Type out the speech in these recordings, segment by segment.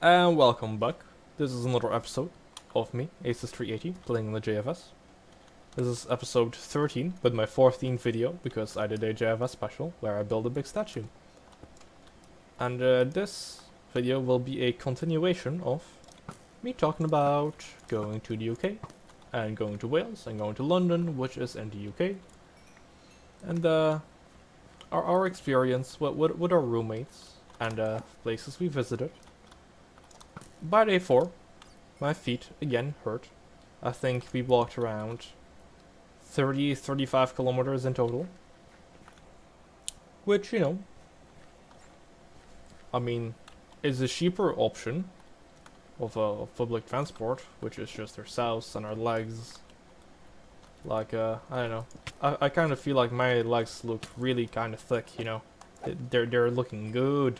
And welcome back. This is another episode of me, Aces380, playing in the JFS. This is episode 13, but my 14th video, because I did a JFS special where I built a big statue. And this video will be a continuation of me talking about going to the UK, and going to Wales, and going to London, which is in the UK. And our experience with our roommates, and places we visited. By day 4, my feet again hurt. I think we walked around 35 kilometers in total. Which, you know, I mean, is a cheaper option of public transport, which is just ourselves and our legs. Like, I don't know. I kind of feel like my legs look really kind of thick, you know. They're looking good.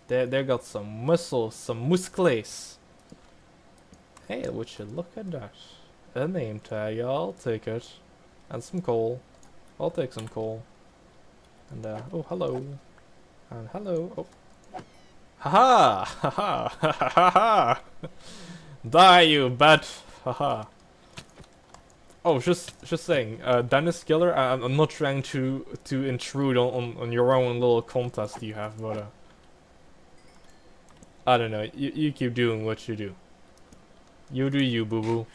They got some muscles, some muscles. Hey, would you look at that? A name tag, I'll take it. And some coal. I'll take some coal. And oh, hello. And hello. Oh. Haha! Haha! Ha ha ha! Die, you bat! Haha. Oh, just saying, Dennis Killer, I'm not trying to intrude on your own little contest you have, but I don't know. You keep doing what you do. You do you, boo boo.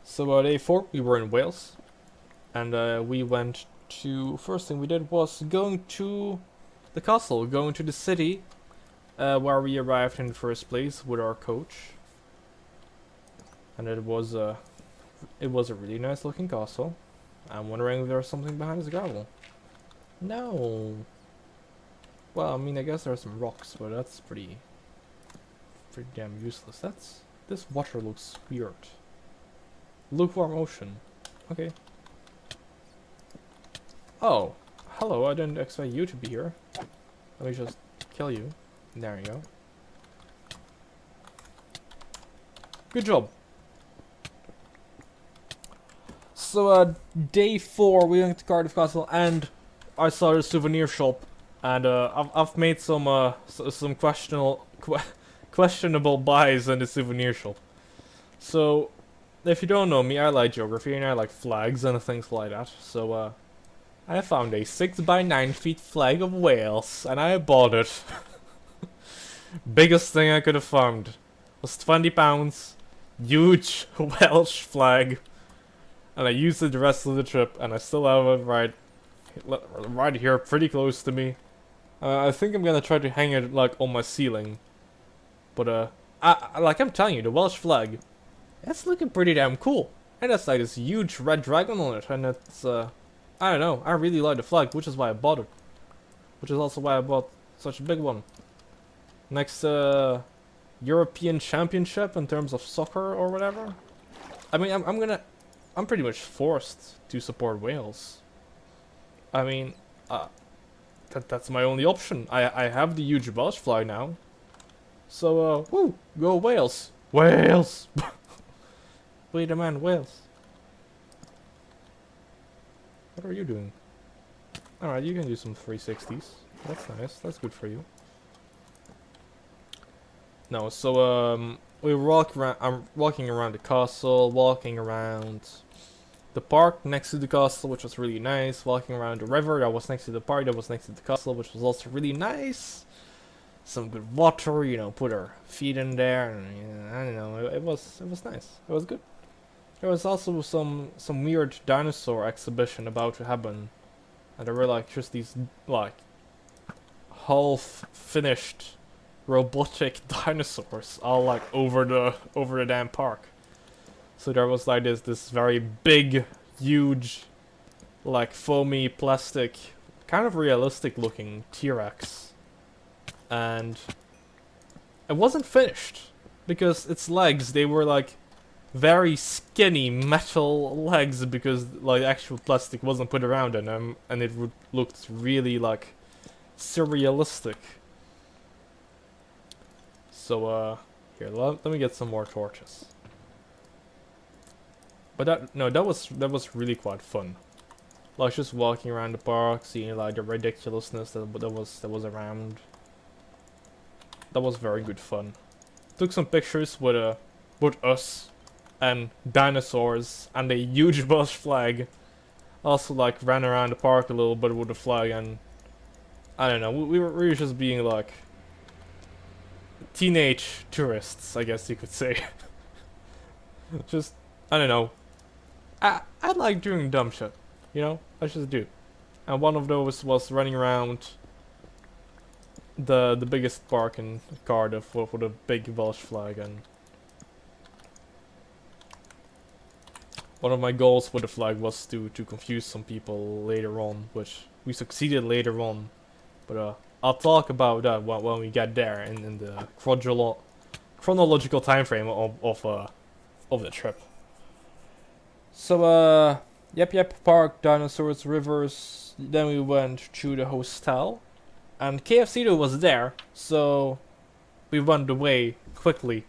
So day 4, we were in Wales, and we went to. First thing we did was going to the castle, going to the city, where we arrived in the first place with our coach, and it was a really nice looking castle. I'm wondering if there's something behind this gravel. No. Well, I mean, I guess there are some rocks, but that's pretty damn useless. This water looks weird. Lukewarm ocean. Okay. Oh, hello. I didn't expect you to be here. Let me just kill you. There you go. Good job. So, day 4, we went to Cardiff Castle, and I saw the souvenir shop. And I've made some questionable buys in the souvenir shop. So, if you don't know me, I like geography and I like flags and things like that. So I found a 6x9 feet flag of Wales, and I bought it. Biggest thing I could have found was £20, huge Welsh flag, and I used it the rest of the trip, and I still have it right here, pretty close to me. I think I'm gonna try to hang it like on my ceiling, but like I'm telling you, the Welsh flag, it's looking pretty damn cool, and it's like this huge red dragon on it, and it's I don't know, I really like the flag, which is why I bought it, which is also why I bought such a big one. Next European Championship in terms of soccer or whatever. I mean, I'm pretty much forced to support Wales. I mean, that's my only option. I have the huge Welsh flag now. So, woo, go Wales. Wales! Wait a man, Wales. What are you doing? Alright, you can do some 360s. That's nice, that's good for you. No, so, we walk around, I'm walking around the castle, walking around the park next to the castle, which was really nice. Walking around the river that was next to the park that was next to the castle, which was also really nice. Some good water, you know, put our feet in there, and you know, I don't know, it was nice. It was good. There was also some weird dinosaur exhibition about to happen, and there were like just these like half finished robotic dinosaurs all like over the damn park. So there was like this very big, huge, like foamy plastic, kind of realistic looking T-Rex. And it wasn't finished, because its legs, they were like very skinny metal legs, because like actual plastic wasn't put around them, and it looked really like surrealistic. So here, let me get some more torches. But that was really quite fun. Like just walking around the park, seeing like the ridiculousness that was around. that was very good fun. Took some pictures with us and dinosaurs and a huge Welsh flag. Also like ran around the park a little bit with the flag, and I don't know, we were just being like teenage tourists, I guess you could say. Just, I don't know. I like doing dumb shit, you know? I just do. And one of those was running around the biggest park in Cardiff with a big Welsh flag, and one of my goals with the flag was to confuse some people later on, which we succeeded later on. But I'll talk about that when we get there in the chronological time frame of the trip. So yep, park, dinosaurs, rivers. Then we went to the hostel, and KFC was there, so we went away quickly.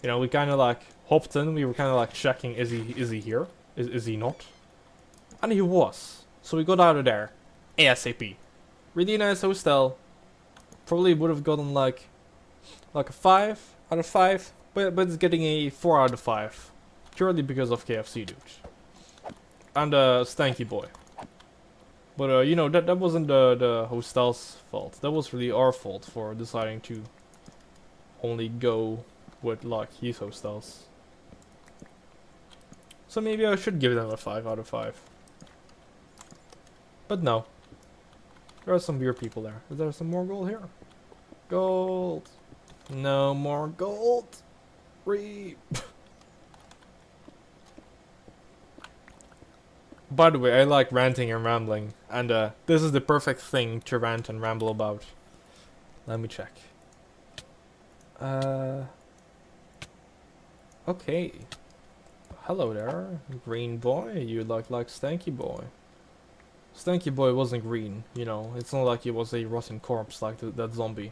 You know, we kind of like hopped in. We were kind of like checking, is he here? Is he not? And he was. So we got out of there ASAP. Really nice hostel. Probably would have gotten like a 5 out of 5, but it's getting a 4 out of 5 purely because of KFC, dude. And Stanky Boy. But you know, that wasn't the hostel's fault. That was really our fault for deciding to only go with like his hostels. So maybe I should give them a 5 out of 5. But no. There are some weird people there. Is there some more gold here? Gold. No more gold. Reap. By the way, I like ranting and rambling, and this is the perfect thing to rant and ramble about. Let me check. Okay. Hello there, green boy. You look like Stanky Boy. Stanky Boy wasn't green, you know. It's not like he was a rotten corpse like that zombie.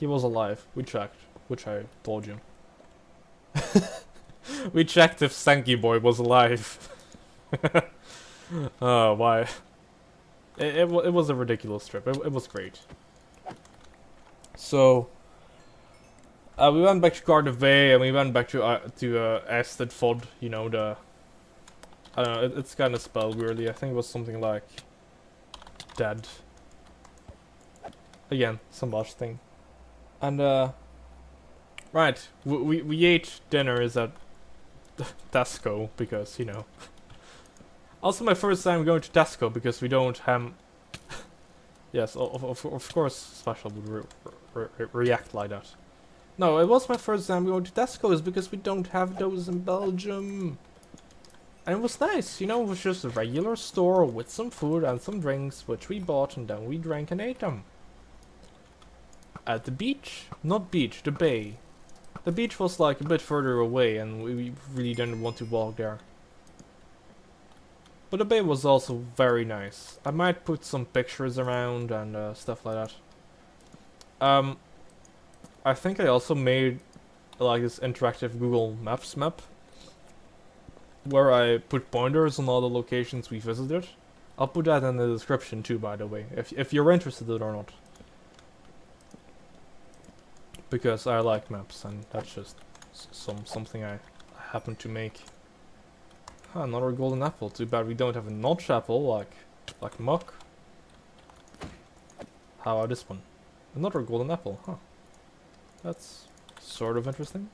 He was alive. We checked, which I told you. We checked if Stanky Boy was alive. Oh, why? It was a ridiculous trip. It was great. So we went back to Cardiff Bay, and we went back to Asted Fod. You know, the I don't know. It's kind of spelled weirdly. I think it was something like dead. Again, some Welsh thing. And right, we ate dinners at Tesco because, you know. Also my first time going to Tesco because we don't have... Yes, of course Special would react like that. No, it was my first time going to Tesco's because we don't have those in Belgium. And it was nice, you know, it was just a regular store with some food and some drinks, which we bought and then we drank and ate them. At the beach? Not beach, the bay. The beach was like a bit further away and we really didn't want to walk there. But the bay was also very nice. I might put some pictures around and stuff like that. I think I also made like this interactive Google Maps map where I put pointers on all the locations we visited. I'll put that in the description too, by the way, if you're interested or not. Because I like maps, and that's just something I happen to make. Another golden apple. Too bad we don't have a notch apple like Muck. How about this one? Another golden apple, huh? That's sort of interesting.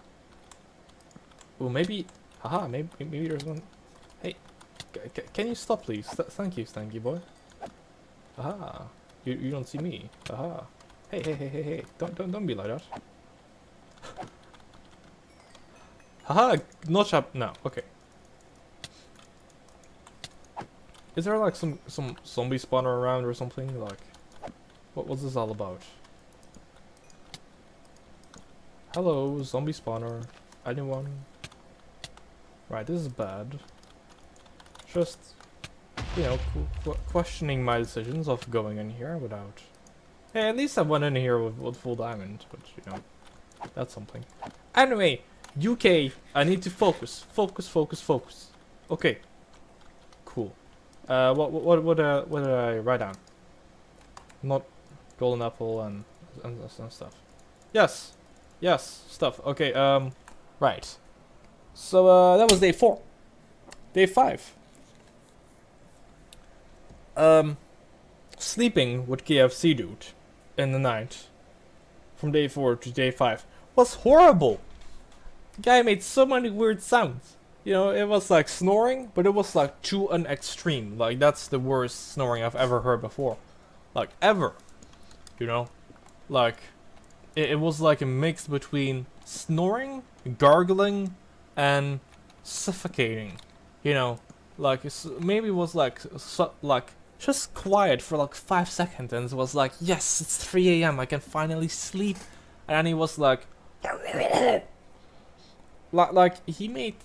Oh, maybe. Haha, maybe there's one. Hey, can you stop, please? Thank you, Stanky Boy. Aha, you don't see me. Aha. Hey! Don't be like that. Haha, notch up. No, okay. Is there like some zombie spawner around or something? Like, what's this all about? Hello, zombie spawner. Anyone? Right, this is bad. Just, you know, questioning my decisions of going in here without... Hey, at least I went in here with full diamond, but, you know, that's something. Anyway, UK, I need to focus. Focus. Okay. Cool. What did I write down? Not golden apple and stuff. Yes. Yes, stuff. Okay, right. So, that was day 4. Day 5. Sleeping with KFC dude in the night from day 4 to day 5 was horrible. The guy made so many weird sounds. You know, it was like snoring, but it was like to an extreme. Like, that's the worst snoring I've ever heard before. Like, ever. You know? Like, it was like a mix between snoring, gargling, and suffocating. You know? Like, maybe it was like, like, just quiet for like 5 seconds, and it was like, yes, it's 3 a.m., I can finally sleep. And then he was like, like, he made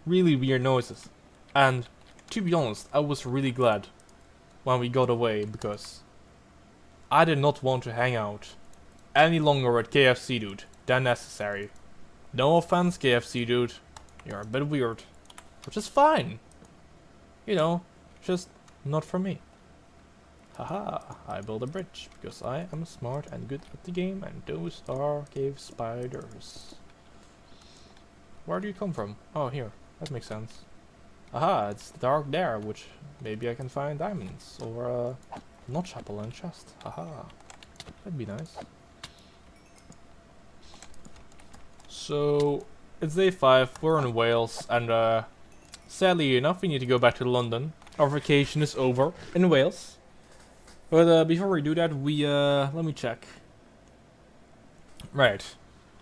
really weird noises. And to be honest, I was really glad when we got away, because I did not want to hang out any longer with KFC dude than necessary. No offense, KFC dude, you're a bit weird, which is fine. You know, just not for me. Haha, I built a bridge because I am smart and good at the game, and those are cave spiders. Where do you come from? Oh, here. That makes sense. Aha, it's dark there, which maybe I can find diamonds or a notch apple and chest. Haha, that'd be nice. So it's day 5. We're in Wales, and sadly enough, we need to go back to London. Our vacation is over in Wales. But before we do that, we let me check. Right,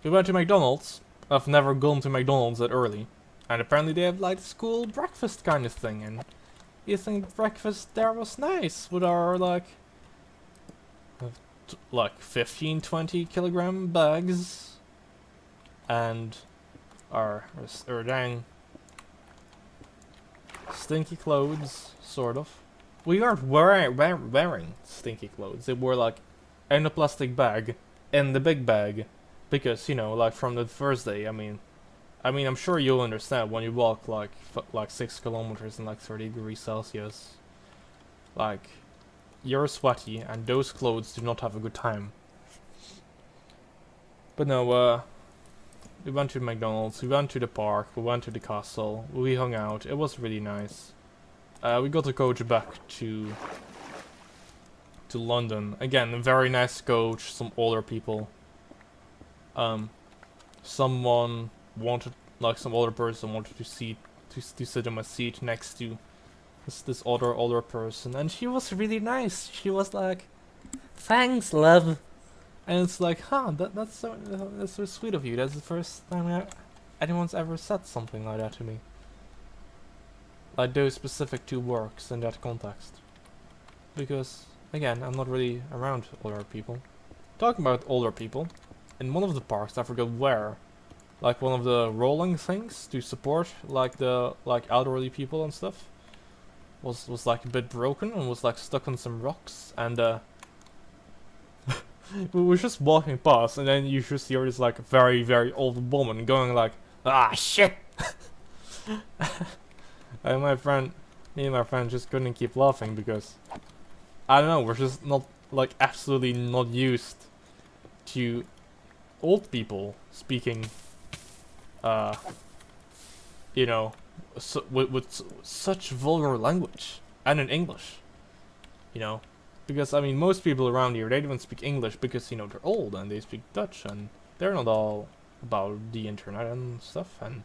we went to McDonald's. I've never gone to McDonald's that early. And apparently they have like a school breakfast kind of thing, and you think breakfast there was nice with our like 15-20 kilogram bags and our dang stinky clothes, sort of. We aren't wearing stinky clothes. They were like in a plastic bag in the big bag, because you know, like from the first day. I mean, I'm sure you'll understand when you walk like 6 kilometers in like 30 degrees Celsius. Like, you're sweaty, and those clothes do not have a good time. But no, we went to McDonald's, we went to the park, we went to the castle, we hung out. It was really nice. We got the coach back to London. Again, a very nice coach, some older people. Someone wanted, like some older person wanted to sit on my seat next to this older person, and she was really nice. She was like, "Thanks, love," and it's like, that's so sweet of you. That's the first time anyone's ever said something like that to me. Like those specific 2 words in that context. Because again, I'm not really around older people. Talking about older people, in one of the parks, I forgot where, like one of the rolling things to support like the elderly people and stuff was like a bit broken and was like stuck on some rocks, and we were just walking past, and then you just hear this like very old woman going like, "Ah, shit!" And me and my friend just couldn't keep laughing, because I don't know, we're just not like absolutely not used to old people speaking, you know, with such vulgar language, and in English, you know, because I mean most people around here, they don't speak English because, you know, they're old and they speak Dutch, and they're not all about the internet and stuff. And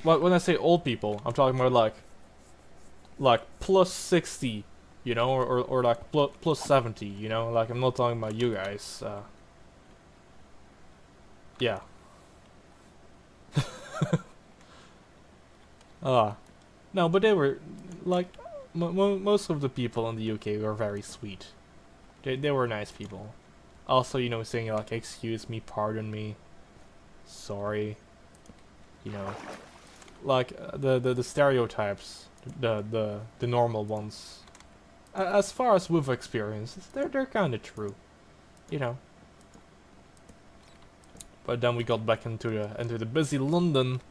when I say old people, I'm talking about like plus 60, you know, or like plus 70, you know, like I'm not talking about you guys. Yeah. No, but they were like most of the people in the UK were very sweet. They were nice people. Also, you know, saying like, "Excuse me, pardon me, sorry," you know, like the stereotypes, the normal ones. As far as we've experienced, they're kind of true, you know. But then we got back into the busy London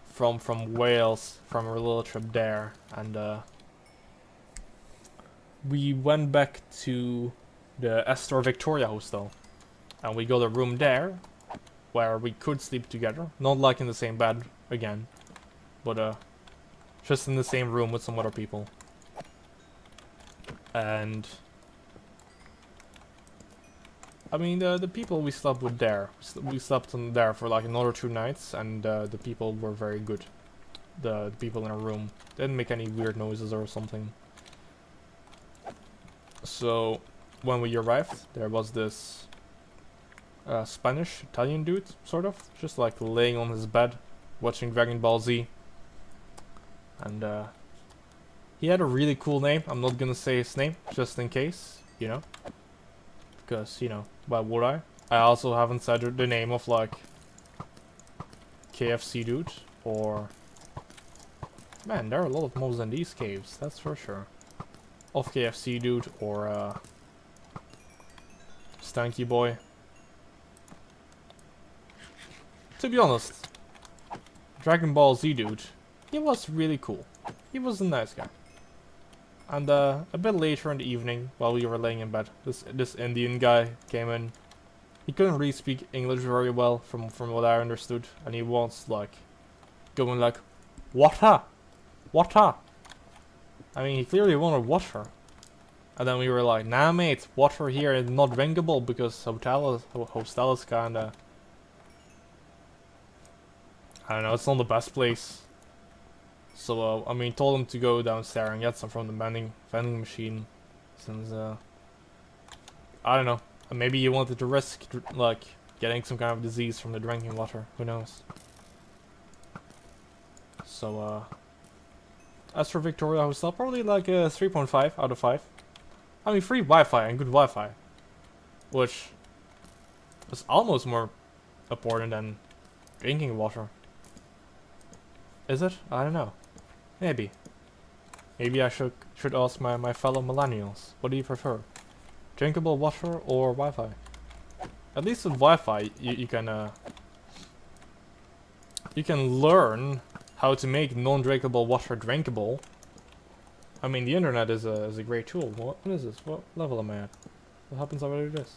from Wales, from our little trip there, and we went back to the Astor Victoria Hostel. And we got a room there, where we could sleep together. Not like in the same bed, again. But just in the same room with some other people. And I mean, the people we slept with there, we slept on there for like another 2 nights, and the people were very good. The people in our room didn't make any weird noises or something. So when we arrived, there was this Spanish Italian dude, sort of, just like laying on his bed, watching Dragon Ball Z, and he had a really cool name. I'm not gonna say his name, just in case, you know. Because, you know, why would I? I also haven't said the name of, like, KFC dude, or... Man, there are a lot of mobs in these caves, that's for sure. Of KFC dude, or, Stanky Boy. To be honest, Dragon Ball Z dude, he was really cool. He was a nice guy. And a bit later in the evening, while we were laying in bed, this Indian guy came in. He couldn't really speak English very well, from what I understood, and he was like going like, "Water, water." I mean, he clearly wanted water. And then we were like, "Nah, mate, water here is not drinkable because hostel is kinda, I don't know, it's not the best place." So, I mean, told him to go downstairs and get some from the vending machine, since, I don't know, maybe he wanted to risk, like, getting some kind of disease from the drinking water, who knows. So, as for Victoria Hostel, probably like a 3.5 out of 5. I mean, free Wi-Fi and good Wi-Fi, which is almost more important than drinking water. Is it? I don't know. Maybe. Maybe I should ask my fellow millennials. What do you prefer? Drinkable water or Wi-Fi? At least with Wi-Fi, you can learn how to make non-drinkable water drinkable. I mean, the internet is a great tool. What is this? What level am I at? What happens if I do this?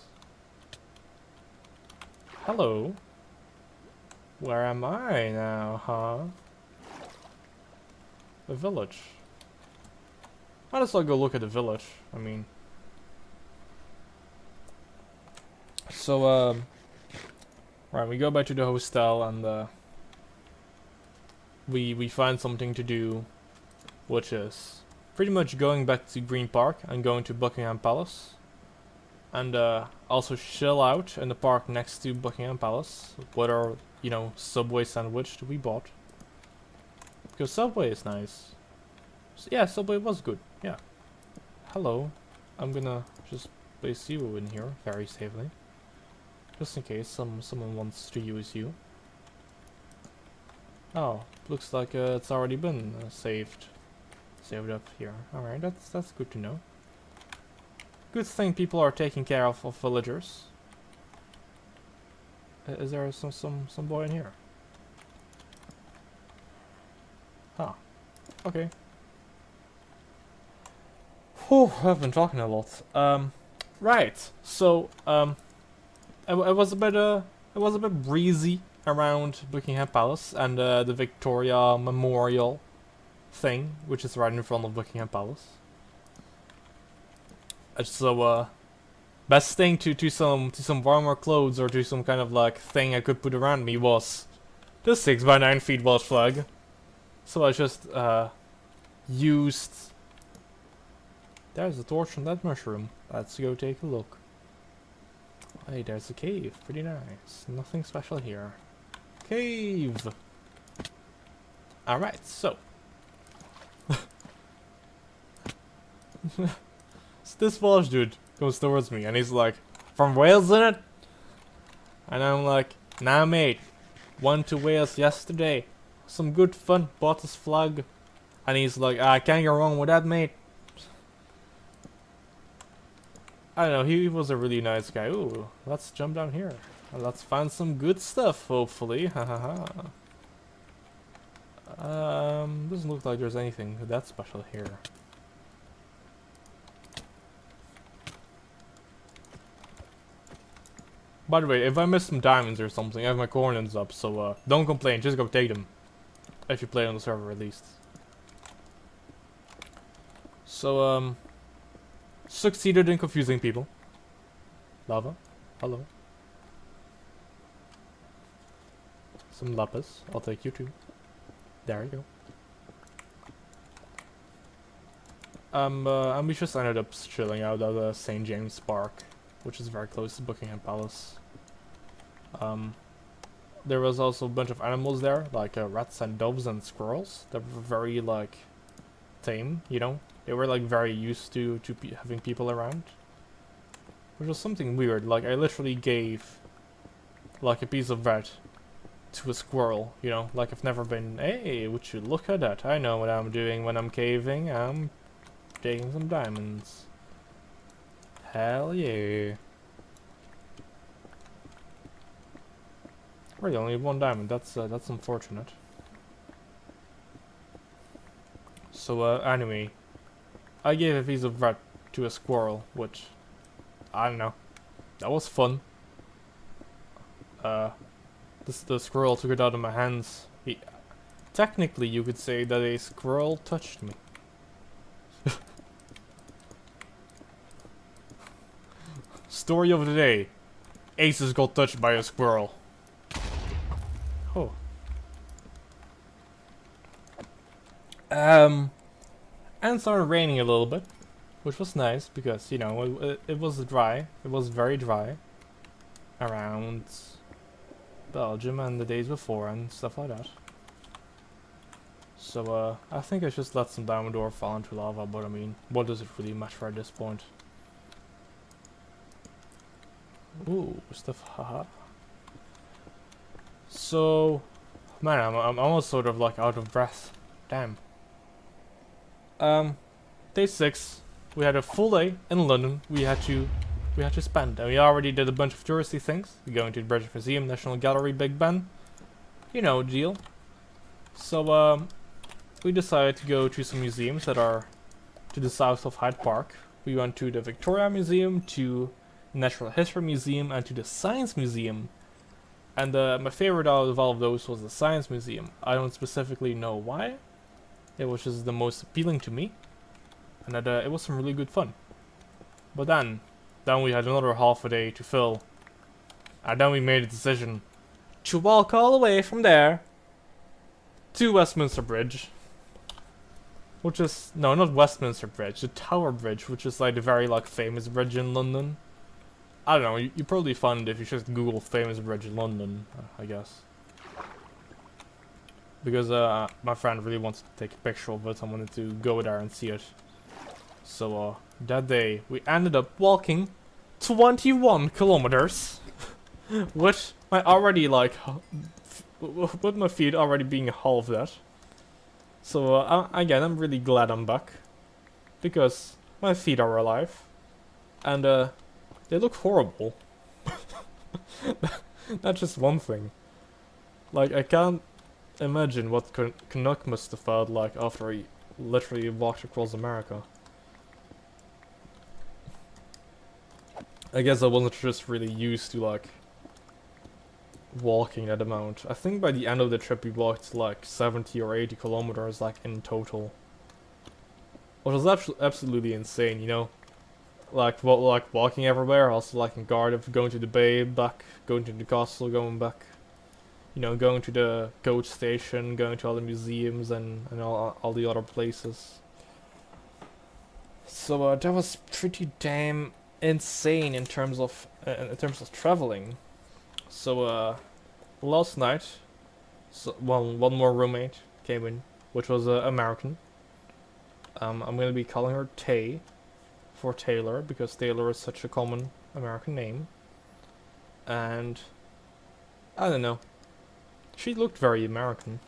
Hello? Where am I now, huh? The village. Might as well go look at the village. I mean, so right, we go back to the hostel and we find something to do, which is pretty much going back to Green Park and going to Buckingham Palace, and also chill out in the park next to Buckingham Palace with our, you know, Subway sandwich that we bought. Because Subway is nice. So, yeah, Subway was good. Yeah. Hello. I'm gonna just place you in here very safely, just in case someone wants to use you. Oh, looks like it's already been saved up here. All right, that's good to know. Good thing people are taking care of villagers. Is there some boy in here? Huh. Okay. Whew, I've been talking a lot. Right. So, it was a bit breezy around Buckingham Palace and the Victoria Memorial thing, which is right in front of Buckingham Palace. So, best thing to some warmer clothes or to some kind of like thing I could put around me was the 6x9 feet Welsh flag. So I just used. There's a torch on that mushroom. Let's go take a look. Hey, there's a cave. Pretty nice. Nothing special here. Cave. All right, so. This Welsh dude goes towards me and he's like, "From Wales, in it?" And I'm like, "Nah, mate. Went to Wales yesterday. Some good fun. Bought his flag." And he's like, "I can't go wrong with that, mate." I don't know, he was a really nice guy. Ooh, let's jump down here. Let's find some good stuff, hopefully. Hahaha. Doesn't look like there's anything that special here. By the way, if I miss some diamonds or something, I have my coordinates up, so don't complain, just go take them. If you play on the server at least. So, succeeded in confusing people. Lava, hello. Some lapis, I'll take you too. There you go. And we just ended up chilling out at St. James Park, which is very close to Buckingham Palace. There was also a bunch of animals there, like rats and doves and squirrels. That were very like tame, you know. They were like very used to having people around, which was something weird. Like I literally gave like a piece of bread to a squirrel, you know. Like I've never been. Hey, would you look at that? I know what I'm doing when I'm caving. I'm taking some diamonds. Hell yeah. Really, only one diamond. That's unfortunate. So anyway, I gave a piece of bread to a squirrel, which I don't know. That was fun. The squirrel took it out of my hands. Technically, you could say that a squirrel touched me. Story of the day: Aces got touched by a squirrel. Oh. And it started raining a little bit, which was nice because, you know, it was dry. It was very dry around Belgium and the days before and stuff like that. So, I think I just let some diamond ore fall into lava, but I mean, what does it really matter at this point? Ooh, stuff, haha. So, man, I'm almost sort of like out of breath. Damn. Day 6, we had a full day in London. We had to spend, and we already did a bunch of touristy things. We're going to the British Museum, National Gallery, Big Ben. You know the deal. So, we decided to go to some museums that are to the south of Hyde Park. We went to the Victoria Museum, to the Natural History Museum, and to the Science Museum. And my favorite out of all of those was the Science Museum. I don't specifically know why. It was just the most appealing to me. And it was some really good fun. But then we had another half a day to fill. And then we made a decision to walk all the way from there to Westminster Bridge. Which is, no, not Westminster Bridge, the Tower Bridge, which is like the very like famous bridge in London. I don't know, you probably find it if you just Google famous bridge in London, I guess. Because my friend really wanted to take a picture of it, I wanted to go there and see it. So that day we ended up walking 21 kilometers. With my already like, with my feet already being half that. So again, I'm really glad I'm back. Because my feet are alive. And they look horrible. That's just one thing. Like, I can't imagine what Canuck must have felt like after he literally walked across America. I guess I wasn't just really used to, like, walking that amount. I think by the end of the trip we walked, like, 70 or 80 kilometers, like, in total. Which was absolutely insane, you know? Like walking everywhere, also like in Cardiff, going to the bay, back, going to the castle, going back, you know, going to the coach station, going to all the museums and all the other places. So that was pretty damn insane in terms of traveling. So last night, one more roommate came in, which was American. I'm gonna be calling her Tay. For Taylor, because Taylor is such a common American name. And I don't know, she looked very American.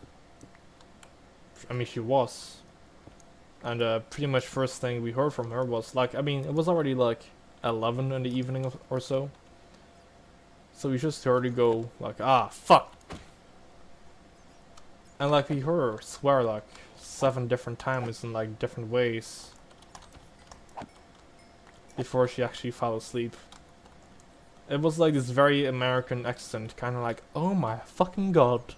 I mean, she was. And pretty much first thing we heard from her was like, I mean, it was already like 11 in the evening or so. So we just heard her go like, ah, fuck. And like we heard her swear like 7 different times in like different ways. Before she actually fell asleep. It was like this very American accent, kind of like, oh my fucking god.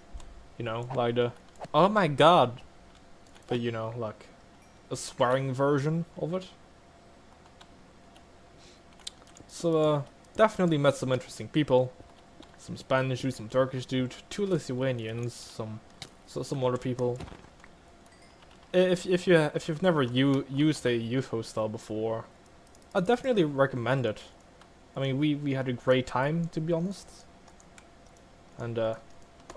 You know, like the, oh my god. But you know, like a swearing version of it. So, definitely met some interesting people. Some Spanish dude, some Turkish dude, 2 Lithuanians, some other people. If you've never used a youth hostel before, I definitely recommend it. I mean, we had a great time, to be honest. And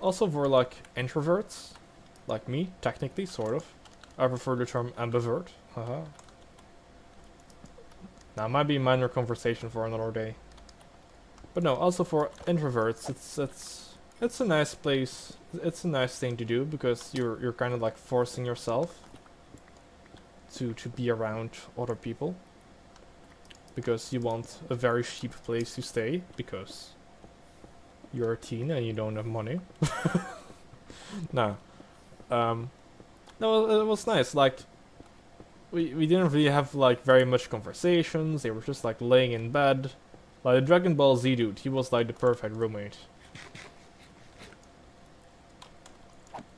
also for like introverts, like me, technically, sort of. I prefer the term ambivert. Haha. Now, it might be a minor conversation for another day. But no, also for introverts, it's a nice place. It's a nice thing to do because you're kind of like forcing yourself to be around other people because you want a very cheap place to stay because you're a teen and you don't have money. No, no, it was nice. Like we didn't really have like very much conversations. They were just like laying in bed. Like the Dragon Ball Z dude, he was like the perfect roommate.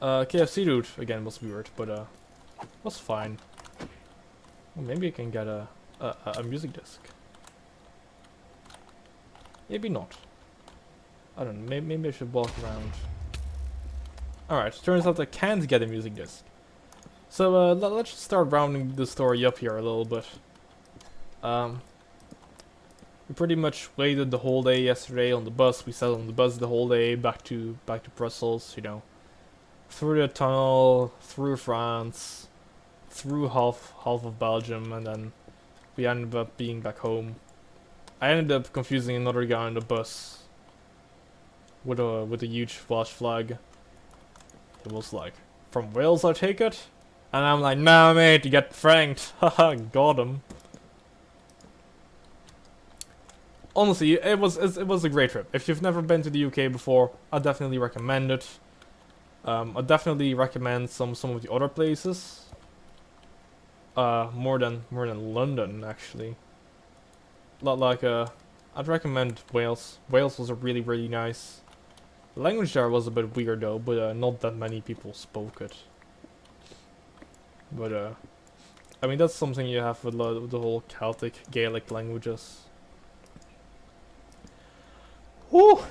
KFC dude again was weird, but was fine. Well, maybe I can get a music disc. Maybe not. I don't know. Maybe I should walk around. Alright, turns out I can't get a music disc. So let's just start rounding the story up here a little bit. We pretty much waited the whole day yesterday on the bus. We sat on the bus the whole day back to Brussels. You know, through the tunnel, through France, through half of Belgium, and then we ended up being back home. I ended up confusing another guy on the bus with a huge Welsh flag. It was like, from Wales, I take it, and I'm like, nah, mate, you get franked. Haha, got him. Honestly, it was a great trip. If you've never been to the UK before, I definitely recommend it. I definitely recommend some of the other places. More than London, actually. I'd recommend Wales. Wales was a really nice. The language there was a bit weird though, but not that many people spoke it. But I mean that's something you have with the whole Celtic, Gaelic languages. Woo!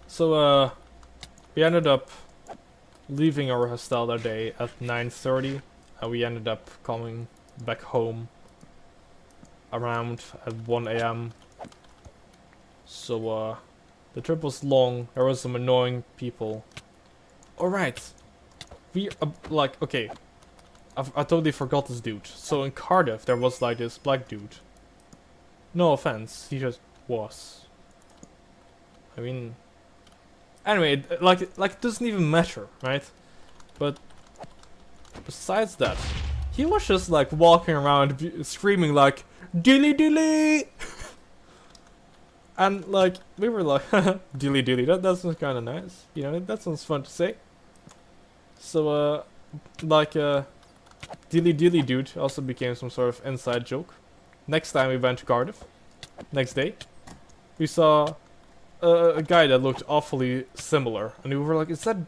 So, we ended up leaving our hostel that day at 9:30, and we ended up coming back home around at 1 AM. So, the trip was long, there was some annoying people. Alright, we, like, okay, I totally forgot this dude. So in Cardiff, there was like this black dude. No offense, he just was. I mean, anyway, like it doesn't even matter, right? But besides that, he was just like walking around screaming like dilly dilly, and like we were like dilly dilly. That sounds kind of nice, you know. That sounds fun to say. So like dilly dilly dude also became some sort of inside joke. Next time we went to Cardiff, next day, we saw a guy that looked awfully similar, and we were like, is that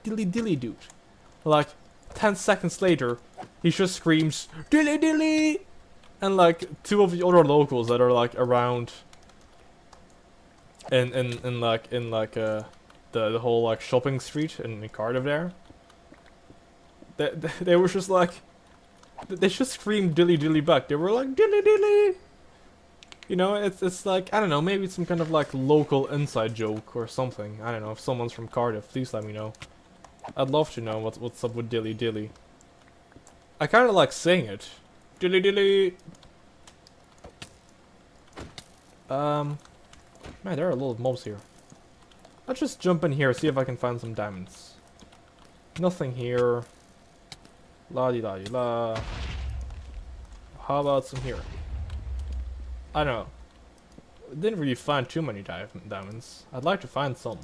dilly dilly dude? Like 10 seconds later, he just screams dilly dilly, and like 2 of the other locals that are like around in the whole like shopping street in Cardiff there. They were just like, they just screamed dilly dilly back. They were like dilly dilly. You know, it's like, I don't know, maybe it's some kind of like local inside joke or something. I don't know, if someone's from Cardiff, please let me know. I'd love to know what's up with dilly dilly. I kind of like saying it. Dilly dilly. Man, there are a lot of mobs here. Let's just jump in here, see if I can find some diamonds. Nothing here. La di la di la. How about some here? I don't know. Didn't really find too many diamonds. I'd like to find some.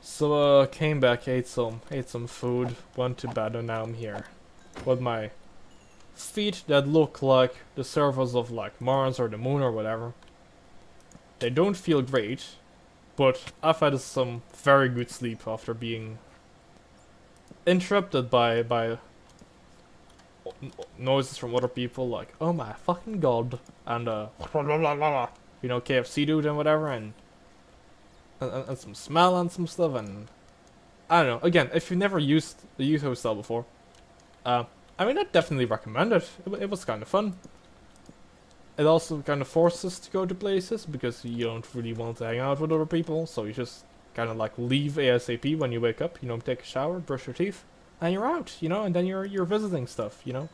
So came back, ate some food, went to bed, and now I'm here with my feet that look like the surface of like Mars or the moon or whatever. They don't feel great, but I've had some very good sleep after being interrupted by noises from other people like, oh my fucking god, and you know, KFC dude and whatever, and some smell and some stuff, and I don't know. Again, if you've never used the youth hostel before, I mean, I'd definitely recommend it. It was kind of fun. It also kind of forces us to go to places because you don't really want to hang out with other people, so you just kind of like leave ASAP when you wake up. You know, take a shower, brush your teeth, and you're out. You know, and then you're visiting stuff. You know,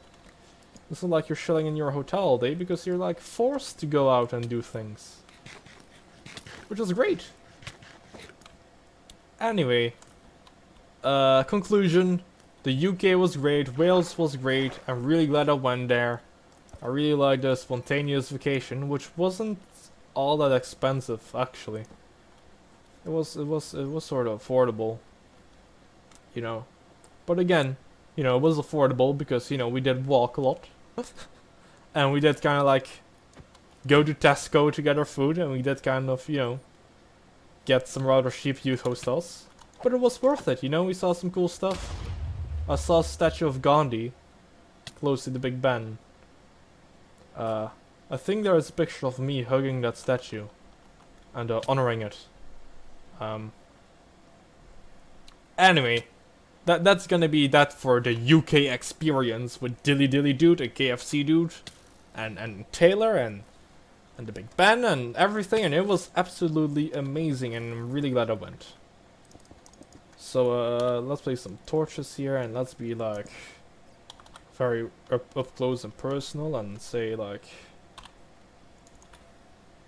it's not like you're chilling in your hotel all day because you're like forced to go out and do things, which is great. Anyway, conclusion. The UK was great, Wales was great, I'm really glad I went there. I really liked the spontaneous vacation, which wasn't all that expensive actually. It was sort of affordable, you know. But again, you know, it was affordable because, you know, we did walk a lot. And we did kind of like go to Tesco to get our food, and we did kind of, you know, get some rather cheap youth hostels. But it was worth it, you know, we saw some cool stuff. I saw a statue of Gandhi close to the Big Ben. I think there is a picture of me hugging that statue and honoring it. Anyway, that's gonna be that for the UK experience with Dilly Dilly Dude, a KFC dude, and Taylor and the Big Ben and everything, and it was absolutely amazing, and I'm really glad I went. So let's place some torches here, and let's be like very up close and personal, and say like,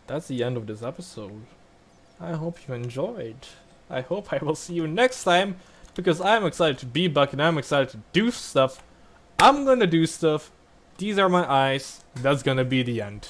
that's the end of this episode. I hope you enjoyed. I hope I will see you next time, because I'm excited to be back and I'm excited to do stuff. I'm gonna do stuff. These are my eyes. That's gonna be the end.